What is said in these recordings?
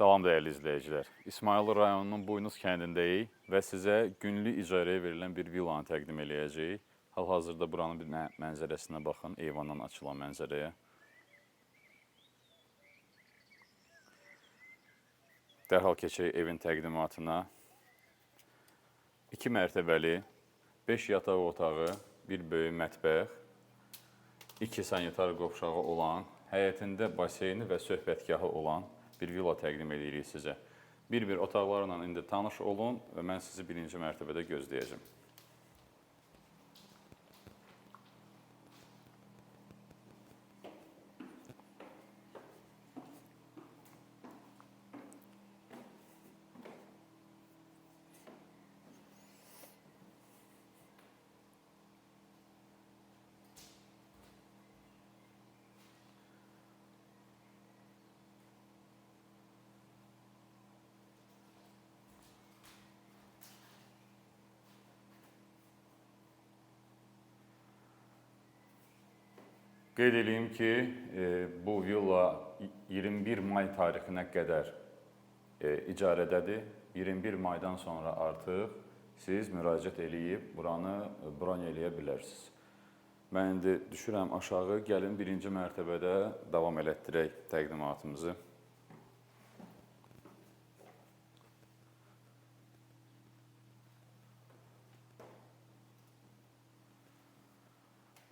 Salam dəyərli izləyicilər. İsmayıllı rayonunun Buynuz kəndindəyik və sizə günlük icarəyə verilən bir villanı təqdim eləyəcəyik. Hal-hazırda buranın bir mənzərəsinə baxın, eyvandan açılan mənzərəyə. Dərhal keçək evin təqdimatına. 2 mərtəbəli, 5 yataq otağı, bir böyük mətbəx, 2 sanitar qovşağı olan, həyətində baseyni və söhbətgahı olan bir villa təqdim edirik sizə. Bir-bir otaqlarla indi tanış olun və mən sizi birinci mərtəbədə gözləyəcəm. Qeyd edeyim ki, bu villa 21 may tarixinə qədər icarədədir. 21 maydan sonra artıq siz müraciət edib buranı bron eləyə bilərsiniz. Mən indi düşürəm aşağı, gəlin birinci mərtəbədə davam elətdirək təqdimatımızı.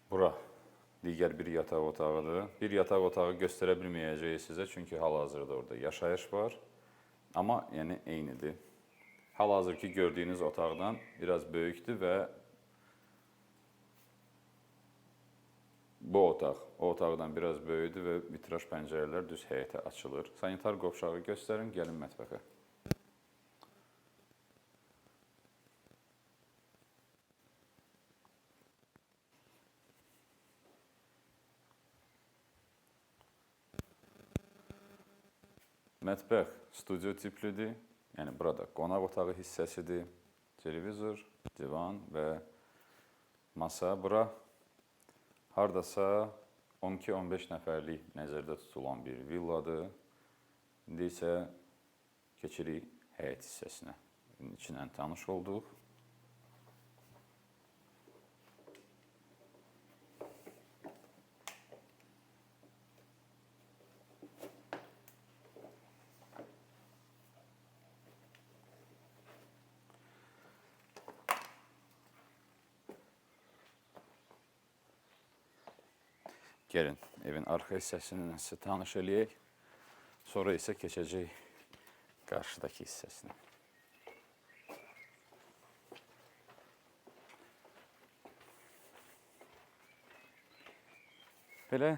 Bura digər bir yataq otağıdır. Bir yataq otağı göstərə bilməyəcəyik sizə, çünki hal-hazırda orada yaşayış var. Amma yəni eynidir. Hal-hazırki gördüyünüz otaqdan biraz böyükdür və bu otaq o otaqdan biraz böyükdür və vitraj pəncərələr düz həyətə açılır. Sanitar qovşağı göstərin, gəlin mətbəxə. Mətbəx studio tiplidir, yəni burada qonaq otağı hissəsidir, televizor, divan və masa. Bura hardasa 12-15 nəfərlik nəzərdə tutulan bir villadır. İndi isə keçirik həyət hissəsinə. İçinə tanış olduq. Gəlin, evin arxa hissəsindən sizə tanış eləyək. Sonra isə keçəcək qarşıdakı hissəsinə. Belə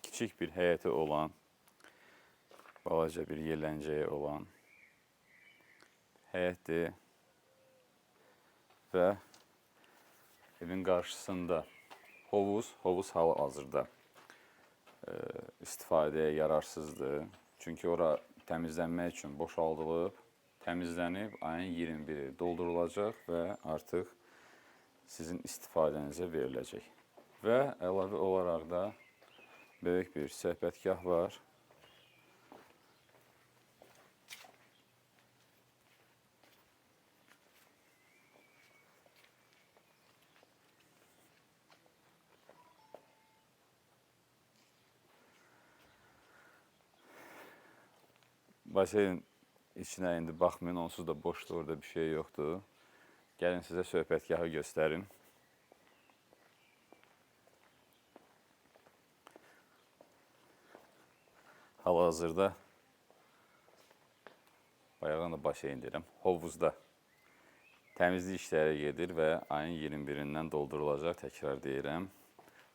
kiçik bir həyəti olan, balaca bir yerləncəyi olan həyətdir və evin qarşısında hovuz hal-hazırda istifadəyə yararsızdır. Çünki ora təmizlənmək üçün boşaldılıb, təmizlənib ayın 21-i doldurulacaq və artıq sizin istifadənizə veriləcək. Və əlavə olaraq da böyük bir söhbətgah var. Baseyin içinə indi baxmayın, onsuz da boşdur, orada bir şey yoxdur. Gəlin sizə söhbətgahı göstərim. Hal-hazırda, bayaqdan da baseyin deyirəm, hovuzda təmizlik işləri gedir və ayın 21-dən doldurulacaq, təkrar deyirəm.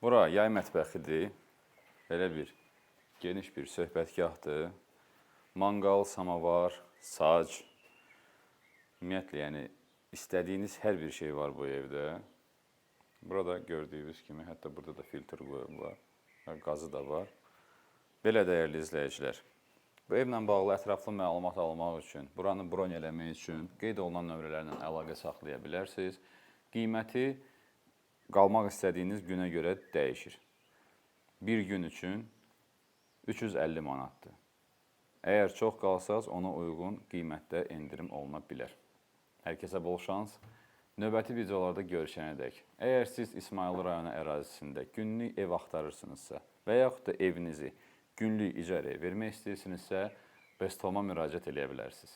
Bura yay mətbəxidir, belə bir geniş bir söhbətgahdır. Manqal, samavar, sac, ümumiyyətlə, yəni istədiyiniz hər bir şey var bu evdə. Burada gördüyünüz kimi, hətta burada da filtr qoyublar, qazı da var. Belə dəyərli izləyicilər, bu evlə bağlı ətraflı məlumat almaq üçün, buranı bron eləmək üçün qeyd olunan nömrələrlə əlaqə saxlaya bilərsiniz. Qiyməti qalmaq istədiyiniz günə görə dəyişir. Bir gün üçün 350 manatdır. Əgər çox qalsanız, ona uyğun qiymətdə endirim oluna bilər. Hər kəsə bol şans. Növbəti videolarda görüşənədək. Əgər siz İsmayıl rayonu ərazisində günlük ev axtarırsınızsa və yaxud da evinizi günlük icarəyə vermək istəyirsinizsə, Besthome müraciət edə bilərsiniz.